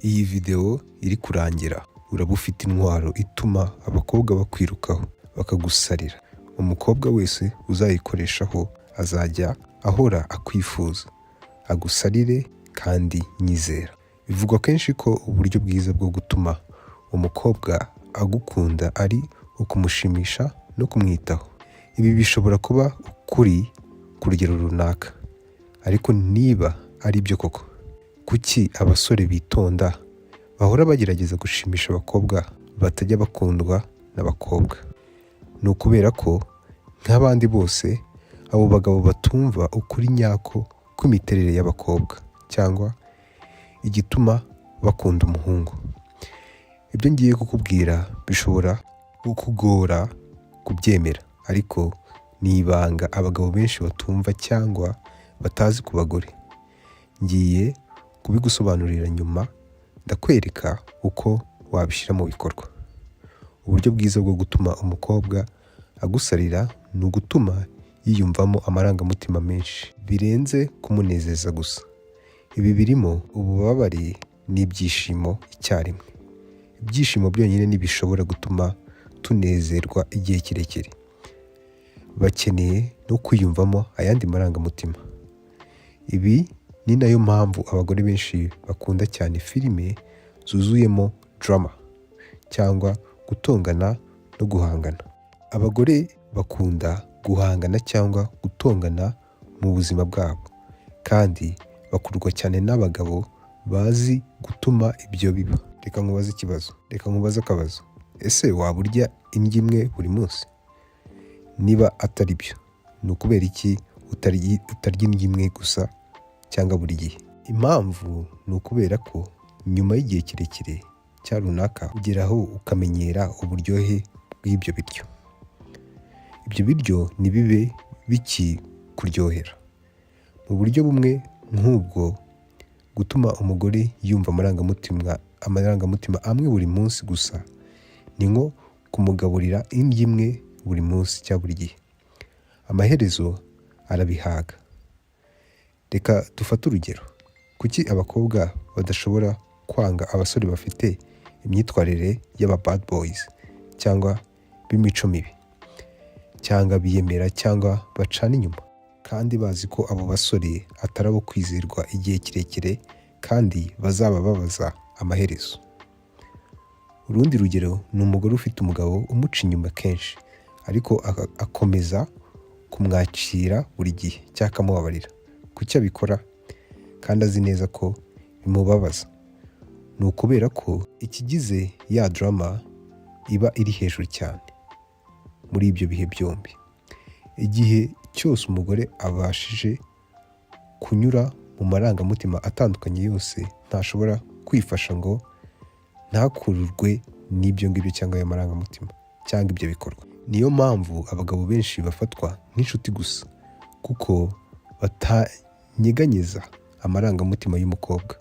Iyi video iri kurangira uraba ufite intwaro ituma abakobwa bakwirukaho bakagusarira. Umukobwa wese uzayikoreshaho azajya ahora akwifuza, agusarire kandi nyizera. Bivugwa kenshi ko uburyo bwiza bwo gutuma umukobwa agukunda ari ukumushimisha no kumwitaho. Ibi bishobora kuba ukuri ku rugero runaka, ariko niba ari byo koko, kuki abasore bitonda bahora bagerageza gushimisha abakobwa batajya bakundwa n'abakobwa? Ni ukubera ko nk'abandi bose abo bagabo batumva ukuri nyako kw'imiterere y'abakobwa cyangwa igituma bakunda umuhungu. Ibyo ngiye kukubwira bishobora kukugora kubyemera, ariko ni ibanga abagabo benshi batumva cyangwa batazi ku bagore. Ngiye kubigusobanurira nyuma, ndakwereka uko wabishyira mu bikorwa. Uburyo bwiza bwo gutuma umukobwa agusarira ni ugutuma yiyumvamo amarangamutima menshi birenze kumunezeza gusa. Ibi birimo ububabare n'ibyishimo icyarimwe. Ibyishimo byonyine ntibishobora gutuma tunezerwa igihe kirekire. Bakeneye no kwiyumvamo ayandi marangamutima. Ibi ni nayo mpamvu abagore benshi bakunda cyane filime zuzuyemo drama cyangwa gutongana no guhangana. Abagore bakunda guhangana cyangwa gutongana mu buzima bwabo, kandi bakururwa cyane n'abagabo bazi gutuma ibyo biba. Reka nkubaze akabazo. Ese waba urya indyo imwe buri munsi? Niba atari byo, ni ukubera iki utarya indyo imwe gusa cyangwa buri gihe? Impamvu ni ukubera ko nyuma y'igihe kirekire cya runaka ugeraho ukamenyera uburyohe bw'ibyo biryo. Ibyo biryo ntibibe bikikuryohera. Mu buryo bumwe nk'ubwo, gutuma umugore yumva amarangamutima amwe buri munsi gusa ni nko kumugaburira indyo imwe buri munsi cyangwa buri gihe. Amaherezo arabihaga. Reka dufate urugero. Kuki abakobwa badashobora kwanga abasore bafite imyitwarire y'aba bad boys cyangwa b'imico mibi, cyangwa biyemera cyangwa bacana inyuma, kandi bazi ko abo basore atari abo kwizerwa igihe kirekire kandi bazabababaza amaherezo? Urundi rugero ni umugore ufite umugabo umuca inyuma kenshi, ariko akomeza kumwakira buri gihe cyangwa akamubabarira. Kuki abikora kandi azi neza ko bimubabaza? Ni ukubera ko ikigize ya drama iba iri hejuru cyane muri ibyo bihe byombi. Igihe cyose umugore abashije kunyura mu marangamutima atandukanye yose, ntashobora kwifasha ngo ntakururwe n'ibyo ngibyo cyangwa ayo marangamutima cyangwa ibyo bikorwa. Niyo mpamvu abagabo benshi bafatwa nk'inshuti gusa, kuko batanyeganyeza amarangamutima y'umukobwa.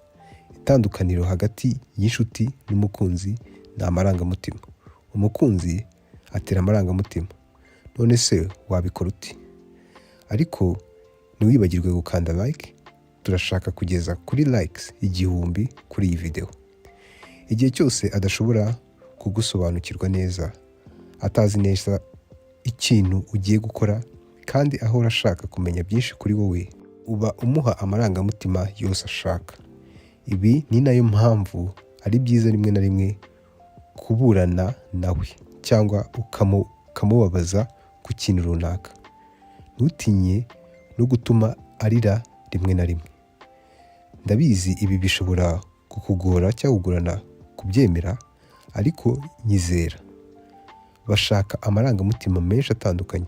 Itandukaniro hagati y'inshuti n'umukunzi ni amarangamutima. Umukunzi atera amarangamutima. None se wabikora uti? Ariko ntiwibagirwe gukanda like. Turashaka kugeza kuri likes 1000 kuri iyi video. Igihe cyose adashobora kugusobanukirwa neza, atazi neza ikintu ugiye gukora, kandi ahora ashaka kumenya byinshi kuri wowe, uba umuha amarangamutima yose ashaka. Ibi ni nayo mpamvu ari byiza rimwe na rimwe kuburana nawe cyangwa ukamubabaza ku kintu runaka. Ntutinye no gutuma arira rimwe na rimwe. Ndabizi ibi bishobora kukugora cyangwa kugorana kubyemera, ariko nyizera. Bashaka amarangamutima menshi atandukanye.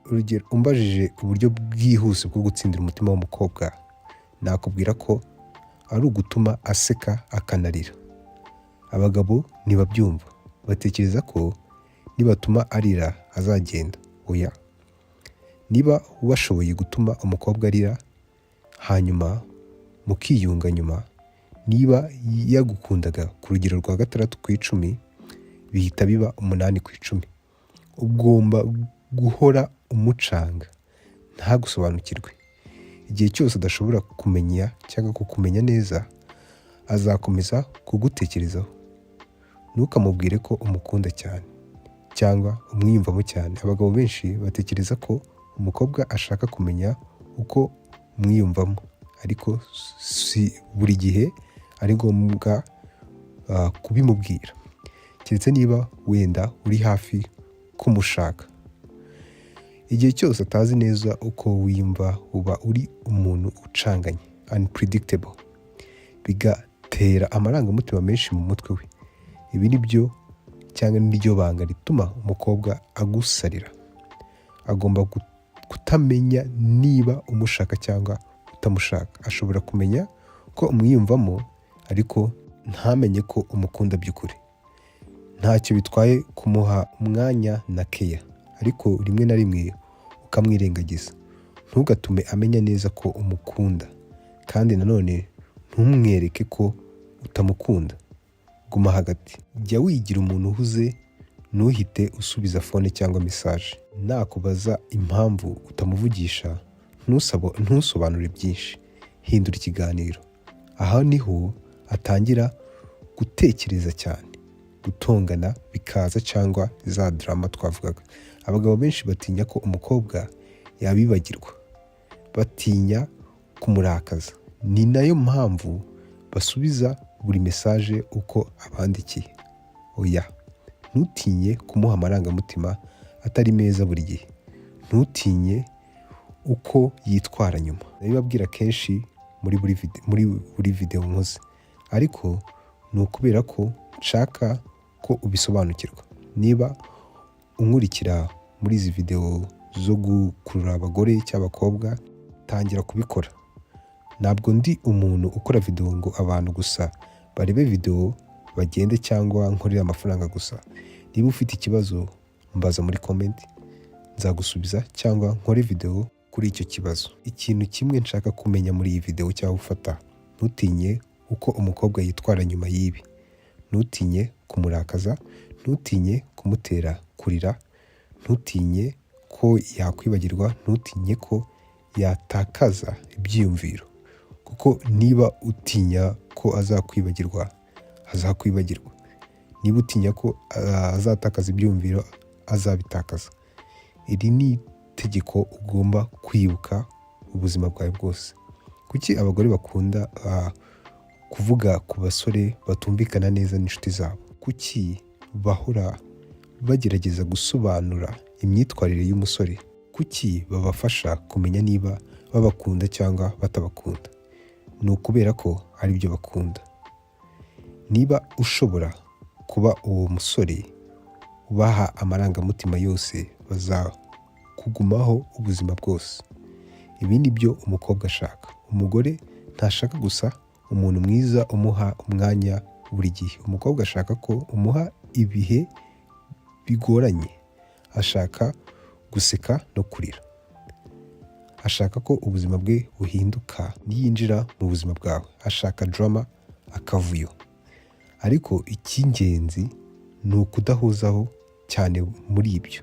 Urugero, umbajije uburyo bwihuse bwo gutsindira umutima w'umukobwa, nakubwira ko ari ugutuma aseka akanarira. Abagabo ntibabyumva. Batekereza ko nibatuma arira azagenda. Oya. Niba washoboye gutuma umukobwa arira, hanyuma mukiyunga nyuma, niba yagukundaga ku rugero rwa 6/10, bihita biba 8/10. Ugomba guhora umucanga ntagusobanukirwe. Igihe cyose adashobora kumenya cyangwa kukumenya neza, azakomeza kugutekerezaho. Ntukamubwire ko umukunda cyane cyangwa umwiyumvamo cyane. Abagabo benshi batekereza ko umukobwa ashaka kumenya uko umwiyumvamo, ariko si buri gihe ari ngombwa kubimubwira, keretse niba wenda uri hafi kumushaka. Igihe cyose atazi neza uko wiyumva, uba uri umuntu ucanganye, unpredictable, bigatera amarangamutima menshi mu mutwe we. Ibi ni byo cyangwa niryo banga rituma umukobwa agusarira. Agomba kutamenya niba umushaka cyangwa utamushaka. Ashobora kumenya ko umwiyumvamo ariko ntamenye ko umukunda by'ukuri. Ntacyo bitwaye kumuha umwanya na keya, ariko rimwe na rimwe ukamwirengagiza. Ntugatume amenya neza ko umukunda, kandi nanone ntumwereke ko utamukunda. Guma hagati. Jya wigira umuntu uhuze, ntuhite usubiza fone cyangwa mesaje. Nakubaza impamvu utamuvugisha, ntusobanure byinshi. Hindura ikiganiro. Aha niho atangira gutekereza cyane, gutongana bikaza, cyangwa za drama twavugaga. Abagabo benshi batinya ko umukobwa yabibagirwa, batinya kumurakaza. Ni nayo mpamvu basubiza buri mesaje uko abandikiye. Oya, ntutinye kumuha amarangamutima atari meza buri gihe. Ntutinye uko yitwara nyuma. Ndabibabwira kenshi muri buri video nkoze, ariko ni ukubera ko nshaka ko ubisobanukirwa. Niba unkurikira muri izi video zo gukurura abagore cyangwa abakobwa, tangira kubikora. Ntabwo ndi umuntu ukora video ngo abantu gusa barebe video bagende cyangwa nkorera amafaranga gusa. Niba ufite ikibazo, mbaza muri comment, nzagusubiza cyangwa nkore video kuri icyo kibazo. Ikintu kimwe nshaka kumenya muri iyi video cyangwa ufata: ntutinye uko umukobwa yitwara nyuma y'ibi. Ntutinye kumurakaza, ntutinye kumutera kurira, ntutinye ko yakwibagirwa, ntutinye ko yatakaza ibyiyumviro. Kuko niba utinya ko azakwibagirwa, azakwibagirwa. Niba utinya ko azatakaza ibyiyumviro, azabitakaza. Iri ni itegeko ugomba kwibuka ubuzima bwawe bwose. Kuki abagore bakunda kuvuga ku basore batumvikana neza n'inshuti zabo? Kuki bahora bagerageza gusobanura imyitwarire y'umusore? Kuki babafasha kumenya niba babakunda cyangwa batabakunda? Ni ukubera ko ari byo bakunda. Niba ushobora kuba uwo musore ubaha amarangamutima yose, bazakugumaho ubuzima bwose. Ibi ni byo umukobwa ashaka. Umugore ntashaka gusa umuntu mwiza umuha umwanya buri gihe. Umukobwa ashaka ko umuha ibihe bigoranye. Ashaka guseka no kurira. Ashaka ko ubuzima bwe buhinduka niyinjira mu buzima bwawe. Ashaka drama, akavuyo. Ariko icy'ingenzi ni ukudahuzaho cyane muri ibyo.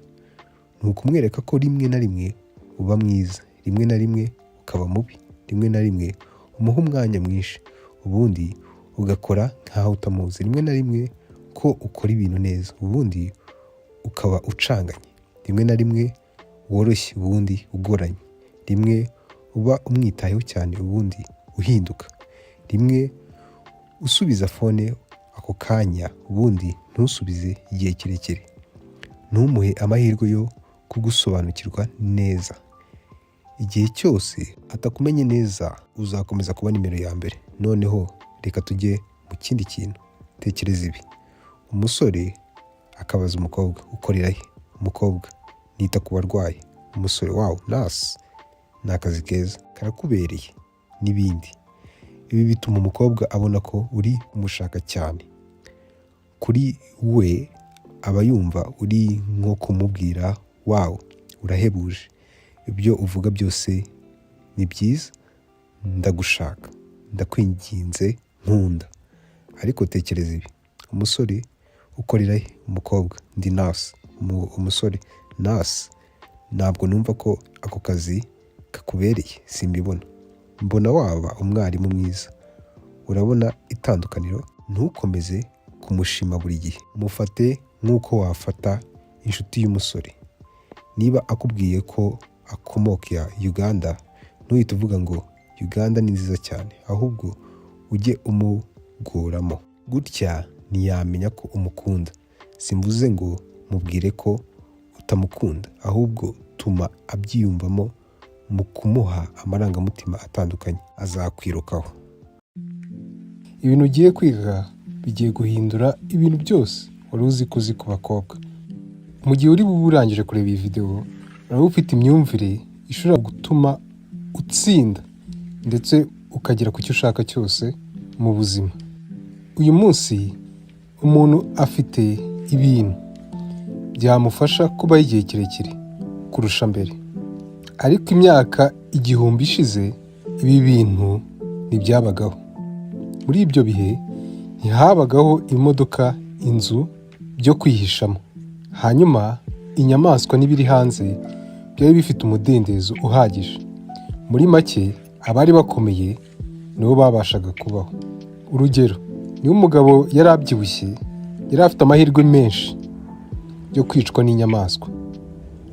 Ni ukumwereka ko rimwe na rimwe uba mwiza, rimwe na rimwe ukaba mubi, rimwe na rimwe umuha umwanya mwinshi, ubundi ugakora nk'aho utamuzi. Rimwe na rimwe ko ukora ibintu neza, ubundi ukaba ucanganye. Rimwe na rimwe woroshye, ubundi ugoranye. Rimwe uba umwitayeho cyane, ubundi uhinduka. Rimwe usubiza fone ako kanya, ubundi ntusubize igihe kirekire. Ntumuhe amahirwe yo kugusobanukirwa neza. Igihe cyose atakumenye neza, uzakomeza kuba nimero ya mbere. Noneho reka tujye mu kindi kintu. Tekereza ibi: umusore akabaza umukobwa, ukorera he? Umukobwa: nita ku barwayi. Umusore: wow, nurse, ni akazi keza, karakubereye, n'ibindi. Ibi bituma umukobwa abona ko uri umushaka cyane. Kuri we aba yumva uri nko kumubwira, wow, urahebuje, ibyo uvuga byose ni byiza, ndagushaka, ndakwinginze, nkunda. Ariko tekereza ibi: umusore: ukorera he? Umukobwa: ndi nurse. Umusore: nurse, ntabwo numva ko ako kazi kakubereye, simbibona. Mbona waba umwarimu mwiza, Urabona itandukaniro? Ntukomeze kumushima buri gihe, mufate nk'uko wafata inshuti y'umusore. Niba akubwiye ko akomoka Uganda, ntuhite uvuga ngo Uganda ni nziza cyane, ahubwo ujye umugoramo. Gutya ntiyamenya ko umukunda. Simvuze ngo mubwire ko utamukunda, ahubwo tuma abyiyumvamo mu kumuha amarangamutima atandukanye, azakwirukaho. Ibintu ugiye kwiga bigiye guhindura ibintu byose wari uzi ko uzi ku bakobwa. Mu gihe uri bube urangije kureba iyi video, uraba ufite imyumvire ishobora gutuma utsinda ndetse ukagera ku cyo ushaka cyose mu buzima. Uyu munsi umuntu afite ibintu byamufasha kubaho igihe kirekire kurusha mbere, ariko imyaka 1000 ishize ibi bintu ntibyabagaho. Muri ibyo bihe ntihabagaho imodoka, inzu byo kwihishamo, hanyuma inyamaswa n'ibiri hanze byari bifite umudendezo uhagije. Muri make abari bakomeye nibo babashaga kubaho. Urugero, niba umugabo yari abyibushye, yari afite amahirwe menshi yo kwicwa n'inyamaswa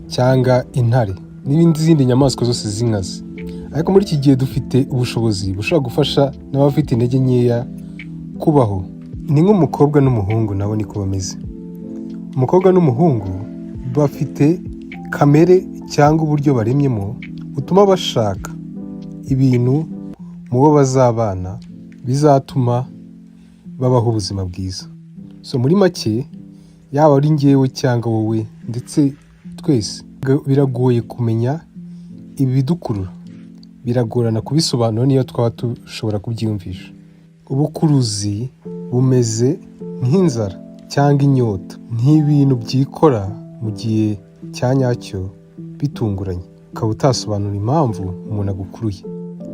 cyangwa intare n'izindi nyamaswa zose z'inkazi. Ariko muri iki gihe dufite ubushobozi bushobora gufasha n'abafite intege nkeya kubaho. Ni nk'umukobwa n'umuhungu nabo niko bameze. Umukobwa n'umuhungu bafite kamere cyangwa uburyo baremyemo butuma bashaka ibintu mu bo bazabana bizatuma babaho ubuzima bwiza. Muri make, yaba ari njyewe cyangwa wowe ndetse twese, biragoye kumenya ibi bidukurura. Biragorana kubisobanura niyo twaba dushobora kubyiyumvisha. Ubukuruzi bumeze nk'inzara cyangwa inyota, nk'ibintu byikora mu gihe cya nyacyo bitunguranye, ukaba utasobanura impamvu umuntu agukuruye,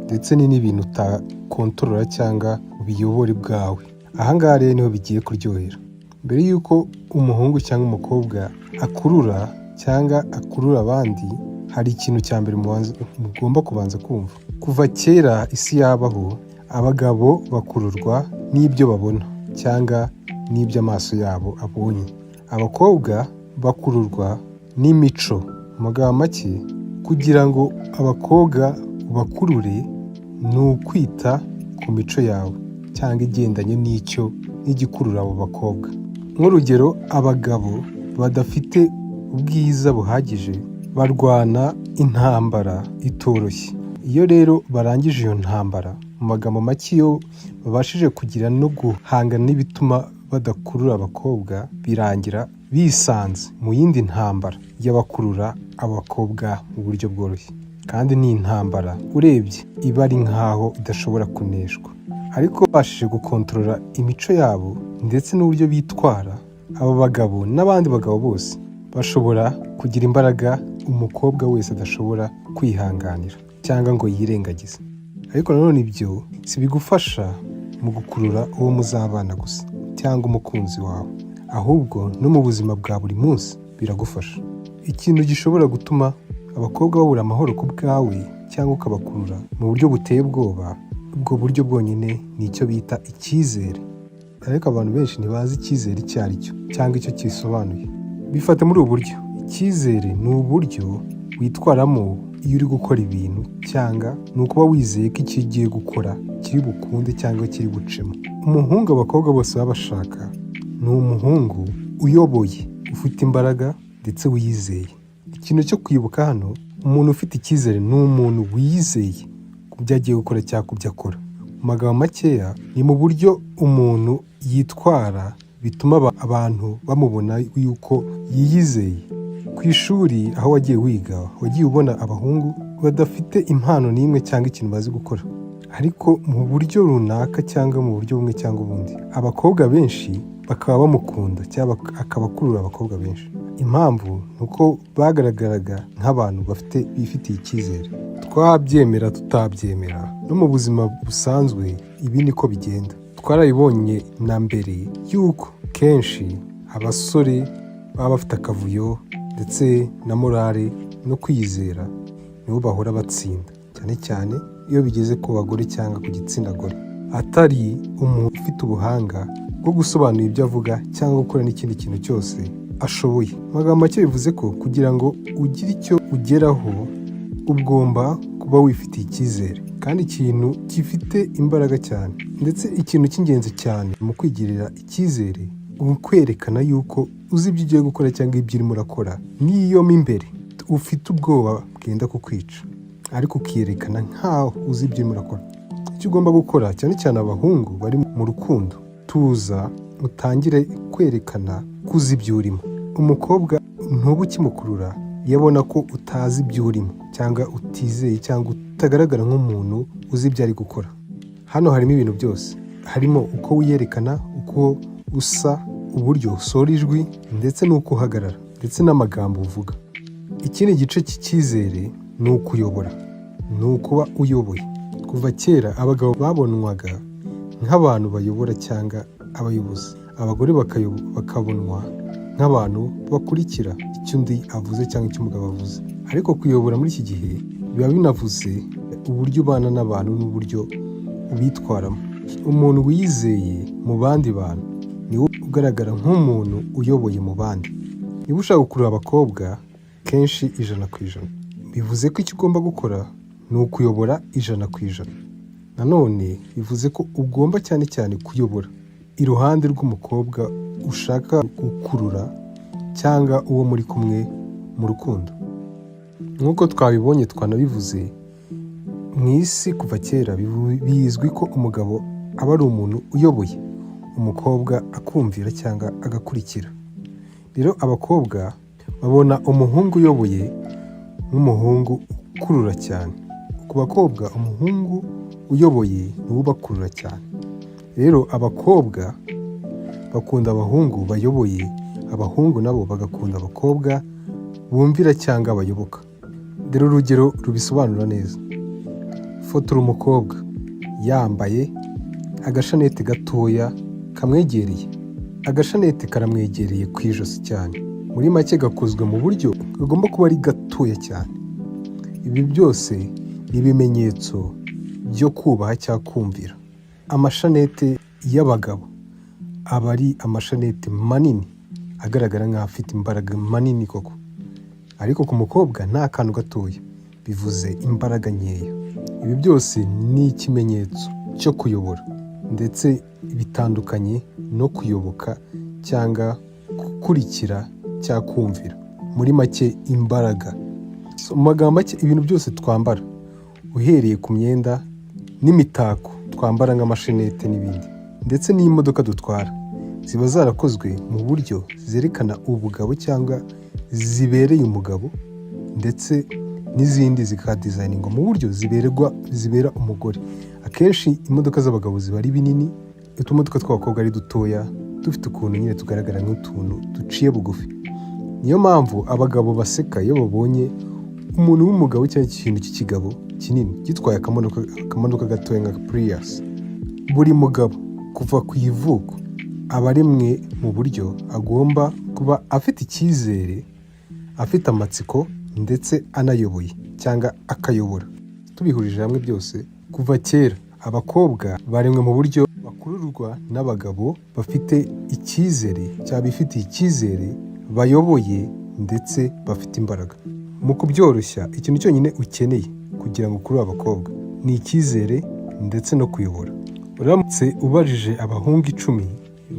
ndetse ni n'ibintu utakontorora cyangwa ubiyobore bwawe. Ahangaha rero niho bigiye kuryohera. Mbere y'uko umuhungu cyangwa umukobwa akurura cyangwa akurura abandi, hari ikintu cya mbere mugomba kubanza kumva. Kuva kera isi yabaho, abagabo bakururwa n'ibyo babona cyangwa n'ibyo amaso yabo abonye. Abakobwa bakururwa n'imico. Mu magambo make, kugira ngo abakobwa bakurure ni ukwita ku mico yawe cyangwa igendanye n'igikurura abo bakobwa. Nk'urugero, abagabo badafite ubwiza buhagije barwana intambara itoroshye. Iyo rero barangije iyo ntambara, mu magambo make, iyo babashije kugira no guhangana n'ibituma badakurura abakobwa, birangira bisanze mu yindi ntambara y'abakurura abakobwa mu buryo bworoshye. Kandi ni intambara urebye iba ari nk'aho idashobora kuneshwa. Ariko babashije gukontorora imico yabo ndetse n'uburyo bitwara, abo bagabo n'abandi bagabo bose bashobora kugira imbaraga umukobwa wese adashobora kwihanganira cyangwa ngo yirengagize. Ariko nanone ibyo si bigufasha mu gukurura uwo muzabana gusa cyangwa umukunzi wawe, ahubwo no mu buzima bwa buri munsi biragufasha. Ikintu gishobora gutuma abakobwa babura amahoro ku bwawe cyangwa ukabakurura mu buryo buteye ubwoba, ubwo buryo bwonyine ni icyo bita icyizere. Ariko abantu benshi ntibazi icyizere icyo ari cyo cyangwa icyo kisobanuye. Bifata muri ubu buryo. Icyizere ni uburyo witwaramo iyo uri gukora ibintu, cyangwa ni ukuba wizeye ko icyo ugiye gukora kiri bukunde cyangwa kiri bucemo. Umuhungu abakobwa bose baba bashaka ni umuhungu uyoboye, ufite imbaraga ndetse wiyizeye. Ikintu cyo kwibuka hano, umuntu ufite icyizere ni umuntu wiyizeye ku byo agiye gukora cyangwa ku byo akora. Mu magambo makeya, ni mu buryo umuntu yitwara bituma abantu bamubona yuko yiyizeye. Ku ishuri aho wagiye wiga, wagiye ubona abahungu badafite impano n'imwe cyangwa ikintu bazi gukora, ariko mu buryo runaka cyangwa mu buryo bumwe cyangwa ubundi, abakobwa benshi bakaba bamukunda cyangwa akabakurura abakobwa benshi. Impamvu ni uko bagaragaraga nk'abantu bifitiye icyizere. Twabyemera tutabyemera, no mu buzima busanzwe ibi niko bigenda. Twarabibonye na mbere yuko kenshi abasore baba bafite akavuyo ndetse na morale no kwiyizera, nibo bahora batsinda, cyane cyane iyo bigeze ku bagore cyangwa ku gitsina gore. atari umuntu ufite ubuhanga bwo gusobanura ibyo avuga cyangwa gukora n'ikindi kintu cyose ashoboye. Mu magambo make bivuze ko kugira ngo ugire icyo ugeraho ugomba kuba wifitiye icyizere, kandi ikintu gifite imbaraga cyane ndetse ikintu cy'ingenzi cyane mu kwigirira icyizere kwerekana yuko uzi ibyo ugiye gukora cyangwa ibyo urimo urakora, n'iyo mo imbere ufite ubwoba bwenda kukwica ariko ukiyerekana nk'aho uzi ibyo urimo urakora. Icyo ugomba gukora cyane cyane abahungu bari mu rukundo, tuza utangire kwerekana ko uzi ibyo urimo. Umukobwa ntuba ukimukurura iyo abona ko utazi ibyo urimo cyangwa utizeye cyangwa utagaragara nk'umuntu uzi ibyo ari gukora. Hano harimo ibintu byose, harimo uko wiyerekana, uko usa, uburyo usohora ijwi ndetse n'uko uhagarara ndetse n'amagambo uvuga. Ikindi gice cy'icyizere ni ukuyobora, ni ukuba uyoboye. Kuva kera abagabo babonwaga nk'abantu bayobora cyangwa abayobozi, abagore bakabonwa nk'abantu bakurikira icyo undi avuze cyangwa icyo umugabo avuze. Ariko kuyobora muri iki gihe biba binavuze uburyo ubana n'abantu n'uburyo ubitwaramo. Umuntu wizeye mu bandi bantu niwe ugaragara nk'umuntu uyoboye mu bandi. Niba ushaka gukurura abakobwa kenshi 100%, bivuze ko icyo ugomba gukora ni ukuyobora 100%. Nanone bivuze ko ugomba cyane cyane kuyobora iruhande rw'umukobwa ushaka gukurura cyangwa uwo muri kumwe mu rukundo. Nk'uko twabibonye twanabivuze, mu isi kuva kera bizwi ko umugabo aba ari umuntu uyoboye, umukobwa akumvira cyangwa agakurikira. Rero abakobwa babona umuhungu uyoboye nk'umuhungu ukurura cyane. Ku bakobwa umuhungu uyoboye niwe ubakurura cyane. Rero abakobwa bakunda abahungu bayoboye, abahungu nabo bagakunda abakobwa bumvira cyangwa bayoboka. Dore urugero rubisobanura neza. Fotora umukobwa yambaye agashanete gatoya kamwegereye. Agashanete karamwegereye ku ijosi cyane, muri make gakozwe mu buryo kagomba kuba ari gatoya cyane. Ibi byose ni ibimenyetso byo kubaha cyangwa kumvira. Amashanete y'abagabo aba ari amashanete manini agaragara nk'aho afite imbaraga manini koko, ariko ku mukobwa nta kantu gatoya, bivuze imbaraga nkeya. Ibi byose ni ikimenyetso cyo kuyobora, ndetse bitandukanye no kuyoboka cyangwa gukurikira cyangwa kumvira. Muri make imbaraga. Mu magambo make ibintu byose twambara, uhereye ku myenda n'imitako twambara nk'amashenete n'ibindi, ndetse n'imodoka dutwara, ziba zarakozwe mu buryo zerekana ubugabo cyangwa zibereye umugabo, ndetse n'izindi zikadizayiningwa mu buryo zibera umugore. Akenshi imodoka z'abagabo ziba ari binini, utumodoka tw'abakobwa ari dutoya, dufite ukuntu nyine tugaragara nk'utuntu duciye bugufi. Niyo mpamvu abagabo baseka iyo babonye umuntu w'umugabo cyangwa ikintu cy'ikigabo kinini gitwaye akamodoka gatoya nka Prius. Buri mugabo kuva ku ivuko aba ari mwe mu buryo agomba kuba afite icyizere, afite amatsiko ndetse anayoboye cyangwa akayobora. Tubihurije hamwe byose, kuva kera abakobwa baremwe mu buryo bakururwa n'abagabo bafite icyizere cyangwa bifitiye icyizere, bayoboye ndetse bafite imbaraga. Mu kubyoroshya, ikintu cyonyine ukeneye kugira ngo ukurure abakobwa ni icyizere ndetse no kuyobora. Uramutse ubajije abahungu 10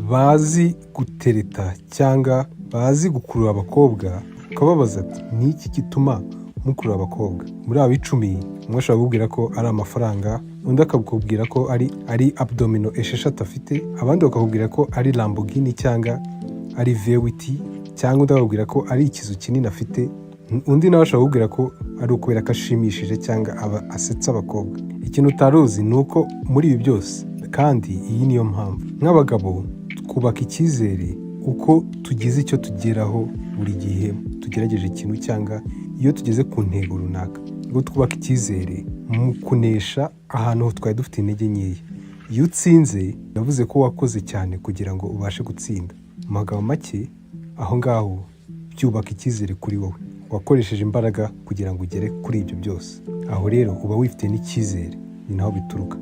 bazi gutereta cyangwa bazi gukurura abakobwa, ukababaza ati ni iki gituma mukurura abakobwa, muri abo 10 umwe ashobora kukubwira ko ari amafaranga, undi akakubwira ko ari abdomino 6 afite, abandi bakakubwira ko ari Lamborghini cyangwa ari V8, cyangwa undi akakubwira ko ari ikizu kinini afite, undi nawe ashobora kukubwira ko ari ukubera ko ashimishije cyangwa asetsa abakobwa. Ikintu utaruzi ni uko muri ibi byose, kandi iyi niyo mpamvu nk'abagabo twubaka icyizere uko tugize icyo tugeraho. Buri gihe tugerageje ikintu cyangwa iyo tugeze ku ntego runaka, ngo twubaka icyizere mu kunesha ahantu twari dufite intege nkeya. Iyo utsinze yavuze ko wakoze cyane kugira ngo ubashe gutsinda. Mu magambo make, aho ngaho byubaka icyizere kuri wowe, wakoresheje imbaraga kugira ngo ugere kuri ibyo byose. Aho rero uba wifite n'icyizere, ni naho bituruka.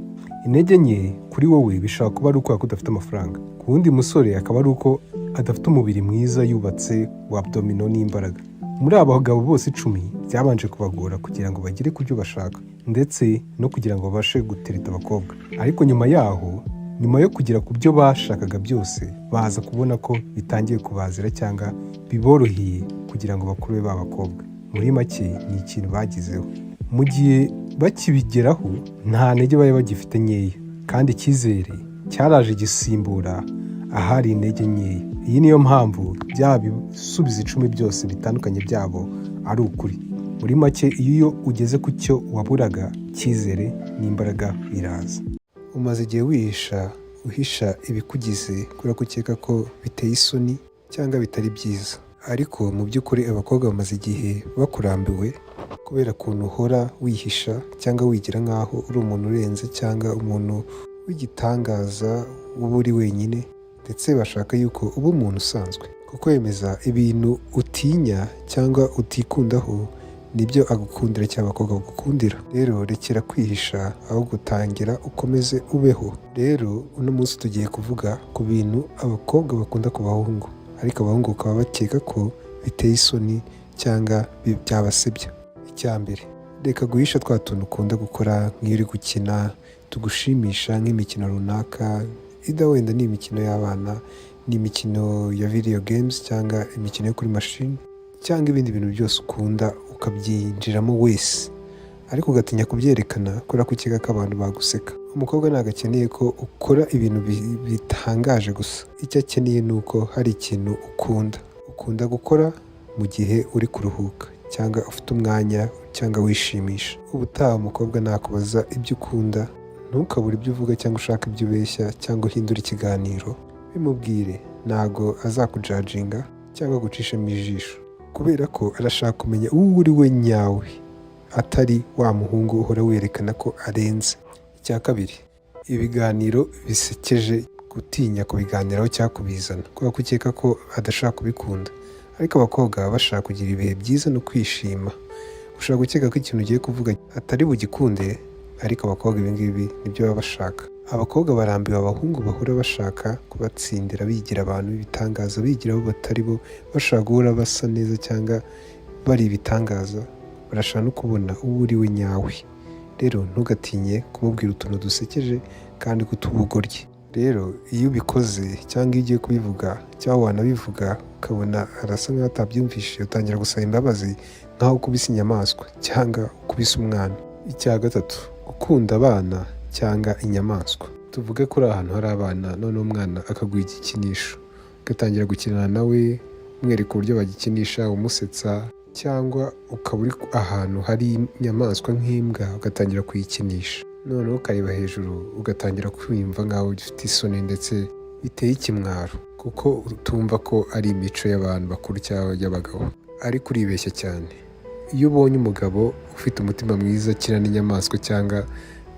intege nke kuri wowe bishobora kuba ari uko udafite amafaranga, ku wundi musore akaba ari uko adafite umubiri mwiza yubatse wa abdomino n'imbaraga. Muri aba bagabo bose 10 byabanje kubagora kugira ngo bagere ku byo bashaka ndetse no kugira ngo babashe gutereta abakobwa, ariko nyuma yo kugera ku byo bashakaga byose baza kubona ko bitangiye kubazira cyangwa biboroheye kugira ngo bakurure ba bakobwa. Muri make ni ikintu bagizeho. Mu gihe bakibigeraho nta ntege bari bagifite nkeya kandi icyizere cyaraje gisimbura ahari intege nkeya. Iyi niyo mpamvu bya bisubizo 10 byose bitandukanye byabo ari ukuri. Muri make iyo ugeze ku cyo waburaga, icyizere n'imbaraga biraza. Umaze igihe uhisha ibikugize kubera ko ukeka ko biteye isoni cyangwa bitari byiza, ariko mu by'ukuri abakobwa bamaze igihe bakurambiwe kubera ukuntu uhora wihisha cyangwa wigira nk'aho uri umuntu urenze cyangwa umuntu w'igitangaza uba uri wenyine, ndetse bashaka yuko uba umuntu usanzwe, kuko wemeza ibintu utinya cyangwa utikundaho nibyo agukundira cyangwa abakobwa bagukundira. Rero rekera kwihisha aho gutangira ukomeze ubeho. Rero uno munsi tugiye kuvuga ku bintu abakobwa bakunda ku bahungu, ariko abahungu bakaba bakeka ko biteye isoni cyangwa byabasebya. Icya mbere, reka guhisha twa tuntu ukunda gukora nk'iyo uri gukina tugushimisha nk'imikino runaka, wenda ni imikino y'abana, ni imikino ya video games cyangwa imikino yo kuri machine cyangwa ibindi bintu byose ukunda ukabyinjiramo wese, ariko ugatinya kubyerekana kubera ko ukeka ko abantu baguseka. Umukobwa ntabwo akeneye ko ukora ibintu bitangaje gusa, icyo akeneye ni uko hari ikintu ukunda gukora mu gihe uri kuruhuka cyangwa ufite umwanya cyangwa wishimisha. Ubutaha umukobwa nakubaza ibyo ukunda, ntukabure ibyo uvuga cyangwa ushaka ibyo ubeshya cyangwa uhindura ikiganiro, bimubwire. Ntago azakujajinga cyangwa gucishamo ijisho, kubera ko arashaka kumenya uwo uri we nyawe, atari wa muhungu uhora werekana ko arenze. Icya kabiri, ibiganiro bisekeje gutinya kubiganiraho cyangwa kubizana kubera ko ukeka ko adashaka kubikunda, ariko abakobwa baba bashaka kugira ibihe byiza no kwishima. Ushobora gukeka ko ikintu ugiye kuvuga atari bugikunde, ariko abakobwa ibingibi nibyo baba bashaka. Abakobwa barambiwe abahungu bahora bashaka kubatsindira, bigira abantu b'ibitangaza, bigira abo batari bo, bashaka guhora basa neza cyangwa bari ibitangaza. Barashaka no kubona uwo uri we nyawe. Rero ntugatinye kumubwira utuntu dusekeje kandi kutubugorye. Rero iyo ubikoze cyangwa iyo ugiye kubivuga cyangwa wanabivuga ukabona arasa nk'aho atabyumvishije, utangira gusaba imbabazi nk'aho ukubise inyamaswa cyangwa ukubise umwana. Icya gatatu, gukunda abana cyangwa inyamaswa. Tuvuge ko uri ahantu hari abana, none umwana akaguha igikinisho, ugatangira gukinana nawe umwereka uburyo bagikinisha, umusetsa, cyangwa ukaba uri ahantu hari inyamaswa nk'imbwa ugatangira kuyikinisha, noneho ukareba hejuru ugatangira kwiyumva nk'aho ufite isoni ndetse biteye ikimwaro, kuko utumva ko ari imico y'abantu bakuru cyangwa y'abagabo, ariko uribeshya cyane. Iyo ubonye umugabo ufite umutima mwiza akina n'inyamaswa cyangwa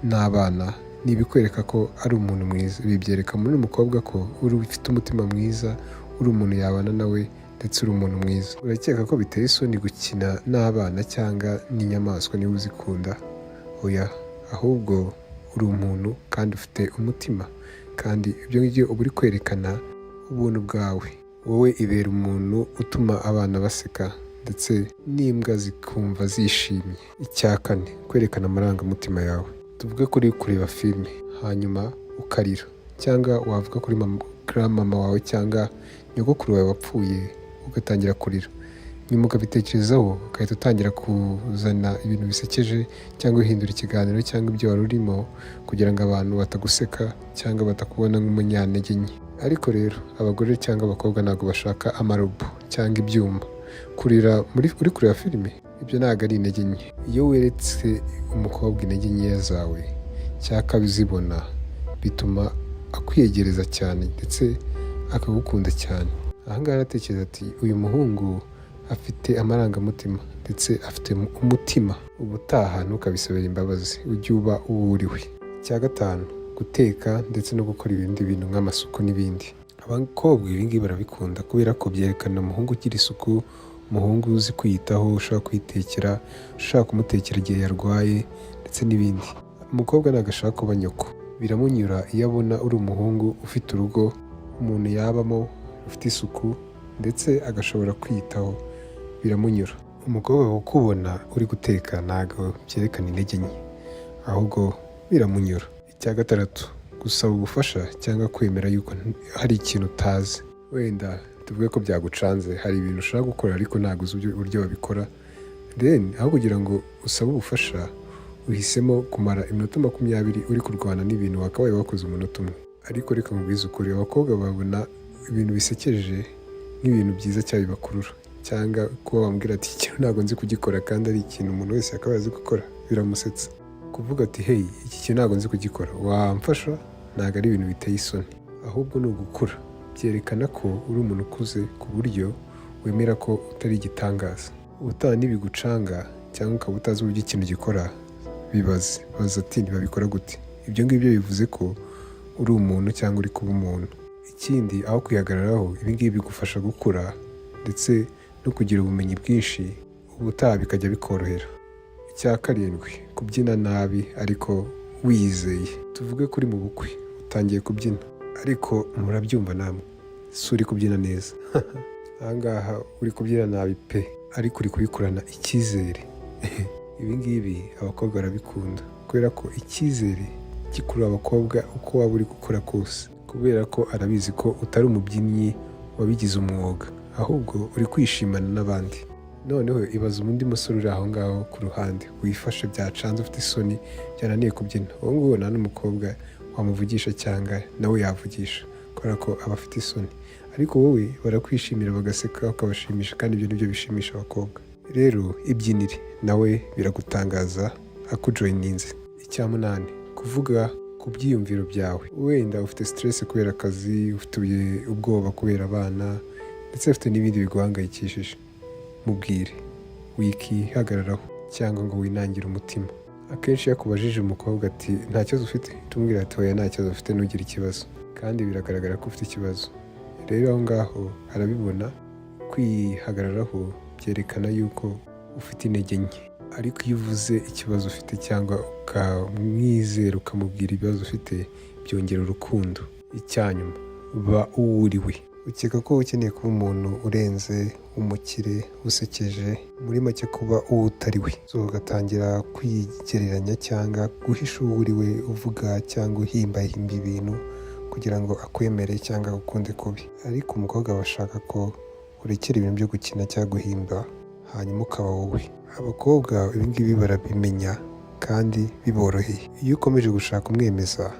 n'abana, ntibikwereka ko ari umuntu mwiza, bibyereka muri umukobwa ko uri ufite umutima mwiza, uri umuntu yabana nawe ndetse uri umuntu mwiza. Urakeka ko biteye isoni gukina n'abana cyangwa n'inyamaswa niba uzikunda? Oya, ahubwo uri umuntu kandi ufite umutima, kandi ibyo ngibyo uba uri kwerekana ubuntu bwawe. Wowe ibera umuntu utuma abana baseka ndetse n'imbwa zikumva zishimye. Icya kane, kwerekana amarangamutima yawe. Tuvuge ko uri kureba filime hanyuma ukarira, cyangwa wavuga kuri mama wawe cyangwa nyogokuru wawe wapfuye ugatangira kurira, nyuma ukabitekerezaho ugahita utangira kuzana ibintu bisekeje cyangwa uhindura ikiganiro cyangwa ibyo wari urimo kugira ngo abantu bataguseka cyangwa batakubona nk'umunyantege nke. Ariko rero abagore cyangwa abakobwa ntabwo bashaka amarobo cyangwa ibyuma. Kurira uri kureba filime, ibyo ntabwo ari intege nke. Iyo weretse umukobwa intege nkeya zawe cyangwa akabizibona, bituma akwiyegereza cyane ndetse akagukunda cyane. Aha ngaha aratekereza ati uyu muhungu afite amarangamutima ndetse afite umutima. Ubutaha ntukabisabire imbabazi, ujye uba uwo uri we. Icya gatanu, guteka ndetse no gukora ibindi bintu nk'amasuku n'ibindi. Abakobwa ibi ngibi barabikunda kubera ko byerekana umuhungu ugira isuku, umuhungu uzi kwiyitaho, ushaka kwitekera, ushaka kumutekera igihe yarwaye ndetse n'ibindi. Umukobwa ntabwo ashaka kuba nyoko, biramunyura iyo abona uri umuhungu ufite urugo umuntu yabamo ufite isuku ndetse agashobora kwiyitaho, biramunyura. Umukobwa kukubona uri guteka ntabwo byerekana intege nke, ahubwo biramunyura. Icya gatandatu, gusaba ubufasha cyangwa kwemera yuko hari ikintu utazi. Wenda tuvuge ko byagucanze, hari ibintu ushaka gukora ariko ntabwo uzi uburyo babikora, then aho kugira ngo usabe ubufasha uhisemo kumara iminota 20 uri kurwana n'ibintu wakabaye wakoze umunota umwe. Ariko reka nkubwize ukuri, abakobwa babona ibintu bisekeje nk'ibintu byiza cyane bibakurura, cyangwa kuba wambwira ati ikintu ntabwo nzi kugikora kandi ari ikintu umuntu wese yakabaye azi gukora, biramusetsa. Kuvuga ati hey, iki kintu ntabwo nzi kugikora, wamfasha? Ntabwo ari ibintu biteye isoni, ahubwo ni ugukura. Byerekana ko uri umuntu ukuze ku buryo wemera ko utari igitangaza. Ubutaha nibigucanga cyangwa ukaba utazi uburyo ikintu gikora, baza ati ntibabikora gute. Ibyo ngibyo bivuze ko uri umuntu cyangwa uri kuba umuntu. Ikindi, aho kwihagararaho, ibi ngibi bigufasha gukura ndetse no kugira ubumenyi bwinshi, ubutaha bikajya bikorohera. Icya karindwi, kubyina nabi ariko wiyizeye. Tuvuge kuri mu bukwe utangiye kubyina ariko murabyumva namwe si uri kubyina neza ahangaha uri kubyina nabi pe, ariko uri kubikurana icyizere. Ibi ngibi abakobwa barabikunda kubera ko icyizere gikurura abakobwa uko waba uri gukora kose, kubera ko arabizi ko utari umubyinnyi wabigize umwuga, ahubwo uri kwishimana n'abandi. Noneho ibaza undi musore uri aho ngaho ku ruhande wifashe byacanze, ufite isoni, byananiye kubyina. Uwo nguwo nta n'umukobwa wamuvugisha cyangwa nawe yavugisha kubera ko aba afite isoni, ariko wowe barakwishimira bagaseka ukabashimisha, kandi ibyo nibyo bishimisha abakobwa. Rero ibyinire nawe biragutangaza akujoyininze. Icya munani, kuvuga ku byiyumviro byawe. Wenda ufite stress kubera akazi, ufite ubwoba kubera abana, ndetse ufite n'ibindi biguhangayikishije, mubwire, wikihagararaho cyangwa ngo winangire umutima. Akenshi iyo akubajije umukobwa ati nta kibazo ufite, tumubwira ati oya nta kibazo ufite, ntugire ikibazo, kandi biragaragara ko ufite ikibazo. Rero aho ngaho arabibona. Kwihagararaho byerekana yuko ufite intege nke, ariko iyo uvuze ikibazo ufite cyangwa ukamwizera ukamubwira ibibazo ufite, byongera urukundo. Icyanyuma, ba uwo uriwe. Ukeka ko ukeneye kuba umuntu urenze, umukire, usekeje, muri make kuba uwo utari we, ugatangira kwigereranya cyangwa guhisha uwo uriwe, uvuga cyangwa uhimbahimba ibintu kugira ngo akwemere cyangwa agukunde kubi. Ariko umukobwa aba ashaka ko urekera ibintu byo gukina cyangwa guhimba, hanyuma ukaba wowe. Abakobwa ibi ngibi barabimenya kandi biboroheye. Iyo ukomeje gushaka umwemeza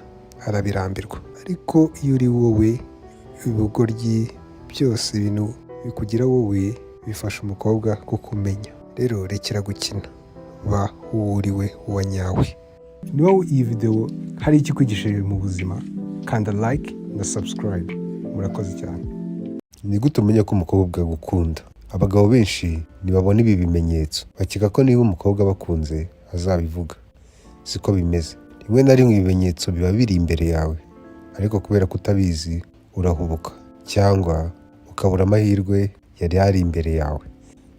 arabirambirwa, ariko iyo uri wowe, ibugoryi byose ibintu bikugira wowe bifasha umukobwa kukumenya. Rero rekera gukina, ba uwo uriwe uwa nyawe. Niba iyi video hari icyo ikwigishije mu buzima, kanda like na subscribe. Murakoze cyane. Ni gute umenya ko umukobwa agukunda? Abagabo benshi ntibabona ibi bimenyetso, bakeka ko niba umukobwa abakunze azabivuga. Siko bimeze. Rimwe na rimwe ibimenyetso biba biri imbere yawe, ariko kubera ko utabizi urahubuka cyangwa ukabura amahirwe yari ari imbere yawe.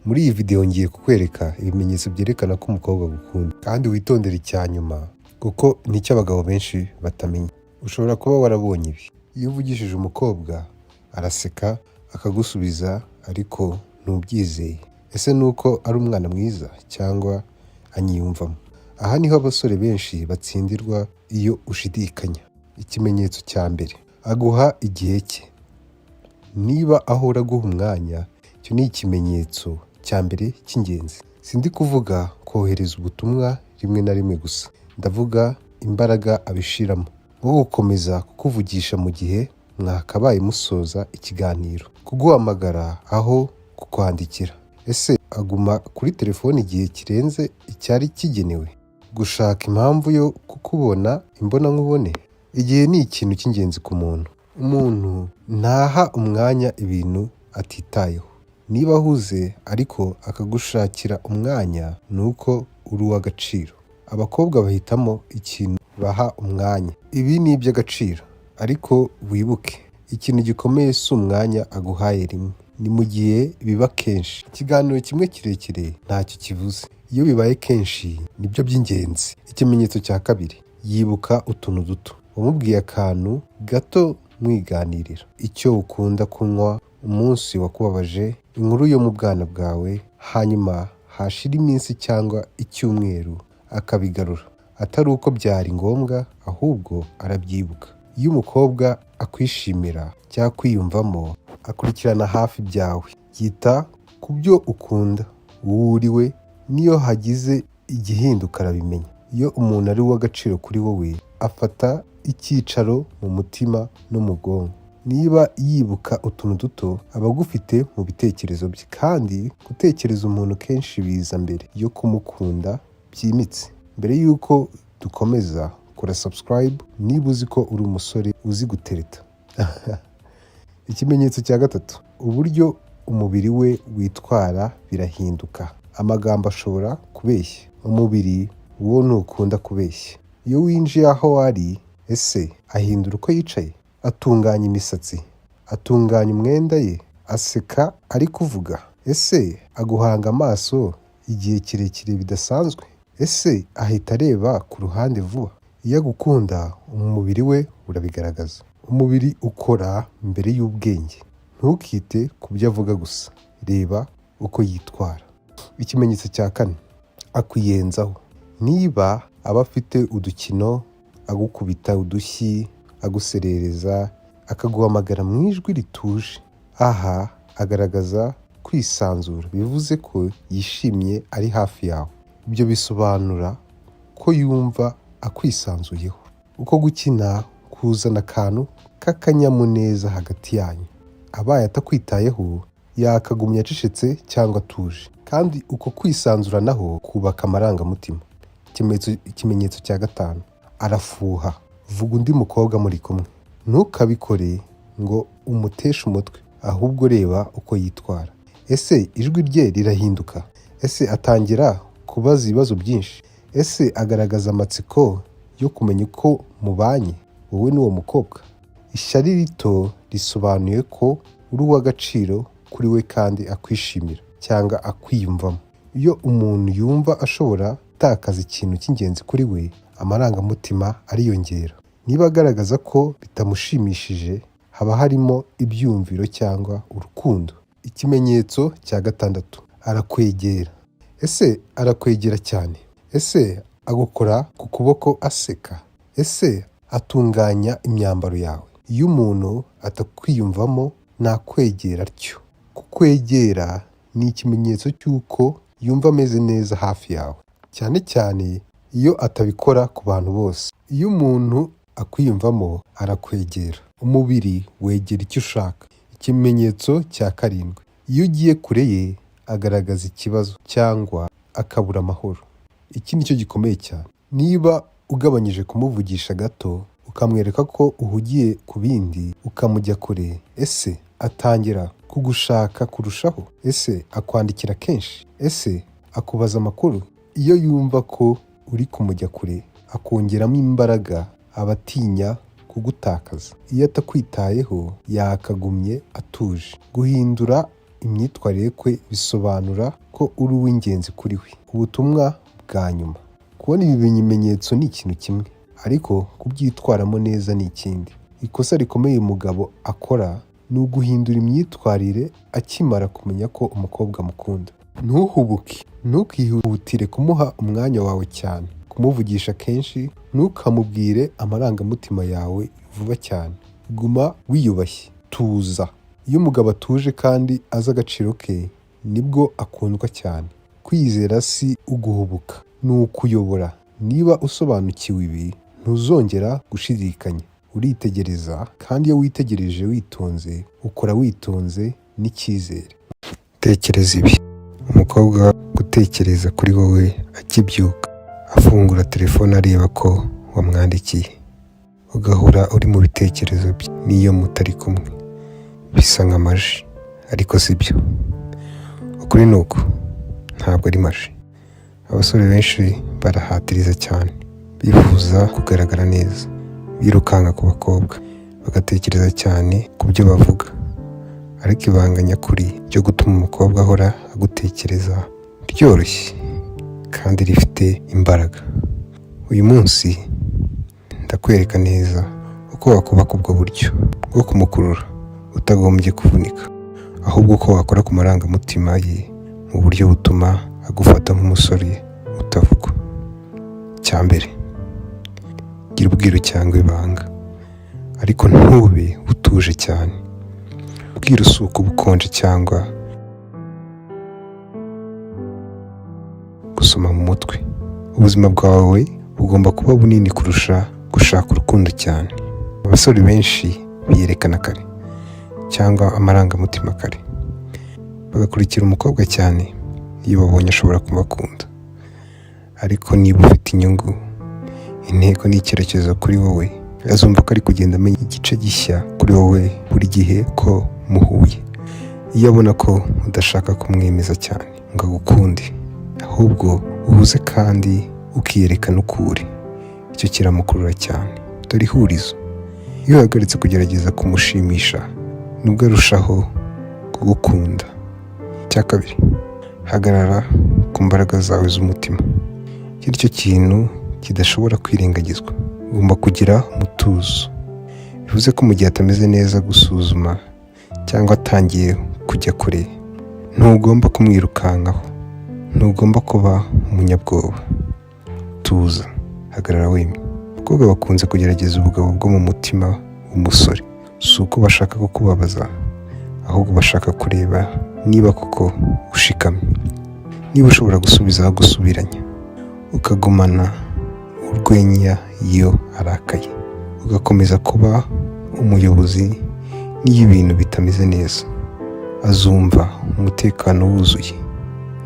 Muri iyi video ngiye kukwereka ibimenyetso byerekana ko umukobwa agukunda, kandi witondere icyanyuma kuko nicyo abagabo benshi batamenya. Ushobora kuba warabonye ibi. Iyo uvugishije umukobwa araseka akagusubiza ariko ntubyizeye. Ese nuko ari umwana mwiza cyangwa anyiyumvamo? Aha niho abasore benshi batsindirwa iyo ushidikanya. Ikimenyetso cya mbere, aguha igihe cye. Niba ahora aguha umwanya, icyo ni ikimenyetso cya mbere cy'ingenzi. Sindi kuvuga kohereza ubutumwa rimwe na rimwe gusa, ndavuga imbaraga abishiramo nko gukomeza kukuvugisha mu gihe mwakabaye musoza ikiganiro, kuguhamagara aho kukwandikira. Ese aguma kuri telefone igihe kirenze icyari kigenewe? Gushaka impamvu yo kukubona imbonankubone. Igihe ni ikintu cy'ingenzi ku muntu. Umuntu ntaha umwanya ibintu atitayeho. Niba ahuze ariko akagushakira umwanya, nuko uri uw'agaciro. Abakobwa bahitamo ikintu baha umwanya. Ibi ni iby'agaciro, ariko wibuke, ikintu gikomeye si umwanya aguhaye rimwe, ni mu gihe biba kenshi. Ikiganiro kimwe kirekire ntacyo kivuze, iyo bibaye kenshi nibyo by'ingenzi. Ikimenyetso cya kabiri, yibuka utuntu duto. wamubwiye akantu gato mwiganirira, icyo ukunda kunywa, umunsi wakubabaje, inkuru yo mu bwana bwawe, hanyuma hashira iminsi cyangwa icyumweru akabigarura, atari uko byari ngombwa ahubwo arabyibuka. Iyo umukobwa akwishimira cyangwa kwiyumvamo, akurikirana hafi byawe, yita ku byo ukunda, uwo uri we, niyo hagize igihinduka arabimenya. Iyo umuntu ari uw'agaciro kuri wowe, afata icyicaro mu mutima no mu bwonko. Niba yibuka utuntu duto, aba agufite mu bitekerezo bye, kandi gutekereza umuntu kenshi biza mbere yo kumukunda byimitse. Mbere y'uko dukomeza, kora subscribe niba uzi ko uri umusore uzi gutereta. Ikimenyetso cya gatatu, uburyo umubiri we witwara birahinduka. Amagambo ashobora kubeshya, umubiri wo ntukunda kubeshya. Iyo winjiye aho ari, ese ahindura uko yicaye, atunganya imisatsi, atunganya umwenda ye, aseka ari kuvuga, ese aguhanga amaso igihe kirekire bidasanzwe, ese ahita areba ku ruhande vuba. Iyo agukunda, umubiri we urabigaragaza. Umubiri ukora mbere y'ubwenge. Ntukite ku byo avuga gusa, reba uko yitwara. Ikimenyetso cya kane, akwiyenzaho. Niba aba afite udukino, agukubita udushyi, aguserereza, akaguhamagara mu ijwi rituje, aha agaragaza kwisanzura, bivuze ko yishimye ari hafi yawe. Ibyo bisobanura ko yumva akwisanzuyeho. Uko gukina kuzana akantu k'akanyamuneza hagati yanyu. Abaye atakwitayeho, yakagumya acecetse cyangwa atuje, kandi uko kwisanzura naho kubaka amarangamutima. Ikimenyetso cya gatanu, arafuha. Vuga undi mukobwa muri kumwe. Ntukabikore ngo umuteshe umutwe, ahubwo reba uko yitwara. Ese ijwi rye rirahinduka? Ese atangira kubaza ibibazo byinshi? Ese agaragaza amatsiko yo kumenya uko mubanye wowe n'uwo mukobwa? Ishyari rito risobanuye ko uri uw'agaciro kuri we kandi akwishimira cyangwa akwiyumvamo. Iyo umuntu yumva ashobora gutakaza ikintu cy'ingenzi kuri we, amarangamutima ariyongera. Niba agaragaza ko bitamushimishije, haba harimo ibyumviro cyangwa urukundo. Ikimenyetso cya gatandatu, arakwegera. Ese arakwegera cyane? Ese agukora ku kuboko aseka? Ese atunganya imyambaro yawe? Iyo umuntu atakwiyumvamo, ntakwegera atyo. Kukwegera ni ikimenyetso cy'uko yumva ameze neza hafi yawe, cyane cyane iyo atabikora ku bantu bose. Iyo umuntu akwiyumvamo, arakwegera. Umubiri wegera icyo ushaka. Ikimenyetso cya karindwi, iyo ugiye kure ye, agaragaza ikibazo cyangwa akabura amahoro. Iki ni cyo gikomeye cyane. Niba ugabanyije kumuvugisha gato, ukamwereka ko uhugiye ku bindi, ukamujya kure, ese atangira kugushaka kurushaho? Ese akwandikira kenshi? Ese akubaza amakuru? Iyo yumva ko uri kumujya kure, akongeramo imbaraga, aba atinya kugutakaza. Iyo atakwitayeho, yakagumye atuje. Guhindura imyitwarire kwe bisobanura ko uri uw'ingenzi kuri we. Ubutumwa bwa nyuma, kubona ibi bimenyetso ni ikintu kimwe, ariko kubyitwaramo neza ni ikindi. Ikosa rikomeye umugabo akora ni uguhindura imyitwarire akimara kumenya ko umukobwa amukunda. Ntuhubuke, ntukihutire kumuha umwanya wawe cyane, kumuvugisha kenshi. Ntukamubwire amarangamutima yawe vuba cyane. Guma wiyubashye, tuza. Iyo umugabo atuje kandi azi agaciro ke, nibwo akundwa cyane. Kwizera si uguhubuka, ni ukuyobora. Niba usobanukiwe ibi, ntuzongera gushidikanya. Uritegereza, kandi iyo witegereje witonze, ukora witonze n'icyizere. Tekereza ibi: umukobwa gutekereza kuri wowe akibyuka, afungura telefone areba ko wamwandikiye, ugahora uri mu bitekerezo bye n'iyo mutari kumwe. Bisa nk'amaji, ariko si byo. Ukuri ni uko, ntabwo ari maji. Abasore benshi barahatiriza cyane, bifuza kugaragara neza, birukanka ku bakobwa, bagatekereza cyane ku byo bavuga. Ariko ibanga nyakuri ryo gutuma umukobwa ahora agutekereza ryoroshye kandi rifite imbaraga. Uyu munsi ndakwereka neza uko wakubaka ubwo buryo bwo kumukurura utagombye kuvunika, ahubwo uko wakora ku marangamutima ye mu buryo butuma agufata nk'umusore utavugwa. Icya mbere, gira ubwiru cyangwa ibanga, ariko ntube utuje cyane. Ubwiru si uko bukonje cyangwa gusoma mu mutwe. Ubuzima bwawe bugomba kuba bunini kurusha gushaka urukundo cyane. Abasore benshi biyerekana kare cyangwa amarangamutima kare, bagakurikira umukobwa cyane iyo babonye ashobora kubakunda. Ariko niba ufite inyungu, intego n'icyerekezo kuri wowe, azumva ko ari kugenda amenya igice gishya kuri wowe buri gihe ko muhuye. Iyo abona ko udashaka kumwemeza cyane ngo agukunde, ahubwo uhuze kandi ukiyerekana uko uri, icyo kiramukurura cyane. Dore ihurizo: iyo uhagaritse kugerageza kumushimisha nibwo arushaho kugukunda. Icya kabiri, hagarara ku mbaraga zawe z'umutima. Iki ni cyo kintu kidashobora kwirengagizwa. Ugomba kugira umutuzo. Bivuze ko mu gihe atameze neza, gusuzuma cyangwa atangiye kujya kure, ntugomba kumwirukankaho, ntugomba kuba umunyabwoba. Tuza, hagarara wemye. Abakobwa bakunze kugerageza ubugabo bwo mu mutima w'umusore. Si uko bashaka kukubabaza, ahubwo bashaka kureba niba koko ushikamye, niba ushobora gusubiza gusubiranya, ukagumana urwenya iyo arakaye, ugakomeza kuba umuyobozi n'iyo ibintu bitameze neza. Azumva umutekano wuzuye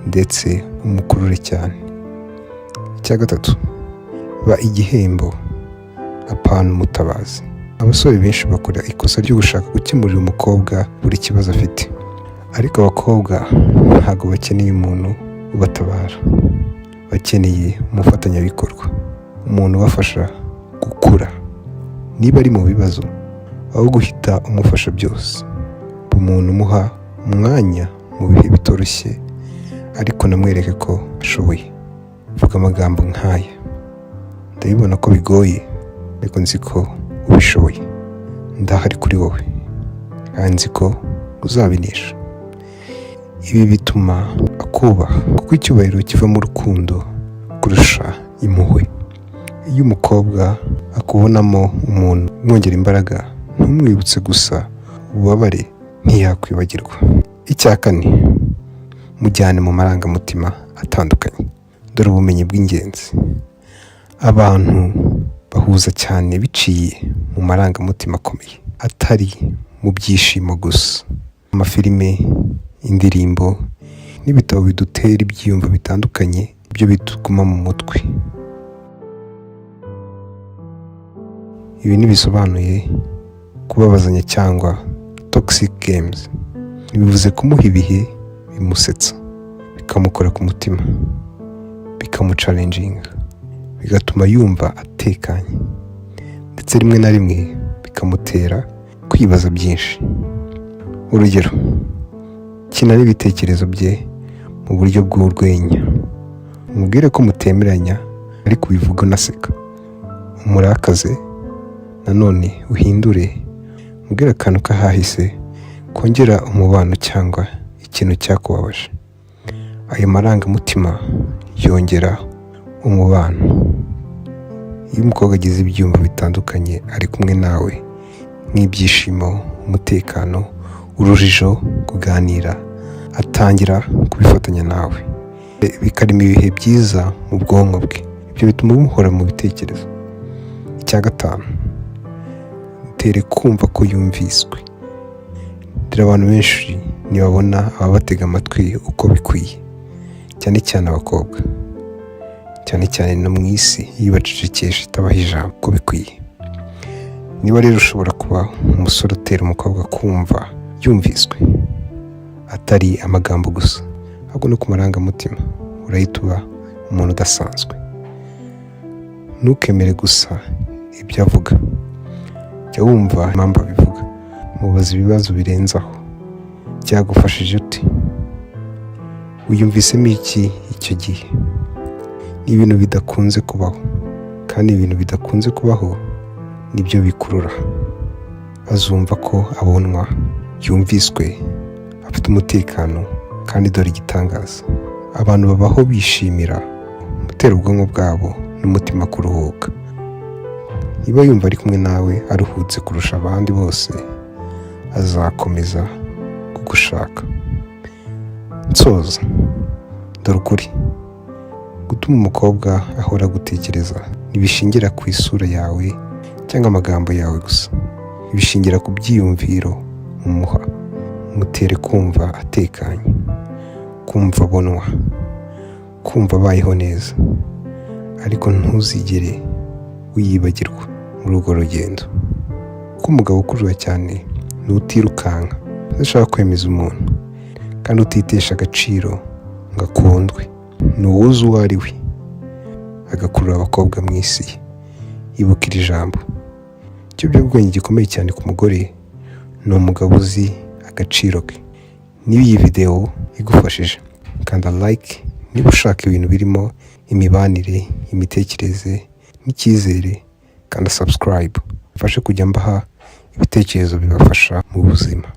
ndetse umukurure cyane. Icya gatatu, ba igihembo apana umutabazi. Abasore benshi bakora ikosa ryo gushaka gukemurira umukobwa buri kibazo afite, ariko abakobwa ntabwo bakeneye umuntu ubatabara, bakeneye umufatanyabikorwa, umuntu ubafasha gukura. Niba ari mu bibazo, aho guhita umufasha byose, umuntu umuha umwanya mu bihe bitoroshye, ariko namwereke ko ashoboye. Vuga amagambo nk'aya: ndabibona ko bigoye, ariko nzi ko ubishoboye. Ndahari kuri wowe kandi nzi ko uzabinesha. Ibi bituma akubaha, kuko icyubahiro kiva mu rukundo kurusha impuhwe. Iyo umukobwa akubonamo umuntu umwongera imbaraga, ntumwibutse gusa ububabare, ntiyakwibagirwa. Icya kane, mujyane mu marangamutima atandukanye. Dore ubumenyi bw'ingenzi. Abantu bahuza cyane biciye mu marangamutima akomeye, atari mu byishimo gusa. Amafilime, indirimbo n'ibitabo bidutera ibyiyumvo bitandukanye, ibyo bituguma mu mutwe. Ibi ntibisobanuye kubabazanya cyangwa toxic games. Bivuze kumuha ibihe bimusetsa, bikamukora ku mutima, bikamucalenjinga, bigatuma yumva atekanye, ndetse rimwe na rimwe bikamutera kwibaza byinshi. Urugero, kina n'ibitekerezo bye mu buryo bw'urwenya. Umubwire ko mutemeranya, ariko ubivuga unaseka. Umurakaze, nanone uhindure, mubwire akantu kahahise kongera umubano cyangwa ikintu cyakubabaje. Ayo marangamutima yongera umubano. Iyo umukobwa agize ibyiyumvo bitandukanye ari kumwe nawe, nk'ibyishimo, umutekano, urujijo, kuganira, atangira kubifatanya nawe, bikarema ibihe byiza mu bwonko bwe. Ibyo bituma muhora mu bitekerezo. Icya gatanu, tere kumva ko yumviswe. Dore abantu benshi ntibabona ababatega amatwi uko bikwiye, cyane cyane abakobwa, cyane cyane no mu isi yibacecekesha itabaha ijambo uko bikwiye. Niba rero ushobora kuba umusore utera umukobwa kumva yumviswe, atari amagambo gusa, ahubwo no ku marangamutima, urahita uba umuntu udasanzwe. Ntukemere gusa ibyo avuga, jya wumva impamvu abivuga. Mubaza ibibazo birenzaho: byagufashije ute? Wiyumvisemo iki icyo gihe? Ni ibintu bidakunze kubaho, kandi ibintu bidakunze kubaho nibyo bikurura. Azumva ko abonwa, yumviswe, afite umutekano, kandi dore igitangaza, abantu babaho bishimira gutera ubwonko bwabo n'umutima kuruhuka. Niba yumva ari kumwe nawe aruhutse kurusha abandi bose, azakomeza kugushaka. Nsoza, dore ukuri, gutuma umukobwa ahora agutekereza ntibishingira ku isura yawe cyangwa amagambo yawe gusa, bishingira ku byiyumviro umuha. Mutere kumva atekanye, kumva abonwa, kumva abayeho neza, ariko ntuzigere wiyibagirwa muri urwo rugendo. Kuko umugabo ukurura cyane ni utirukanka, udashaka kwemeza umuntu, kandi utitesha agaciro ngo akundwe. Ni uwuzi uwo ari we, agakurura abakobwa mu isi ye. Ibuka iri jambo, ikiyobyabwenge gikomeye cyane ku mugore ni umugabo uzi agaciro ke. Niba iyi video igufashije, kanda like niba ushaka ibintu birimo imibanire, imitekerereze n'icyizere, kanda subscribe mfashe kujya mbaha ibitekerezo bibafasha mu buzima.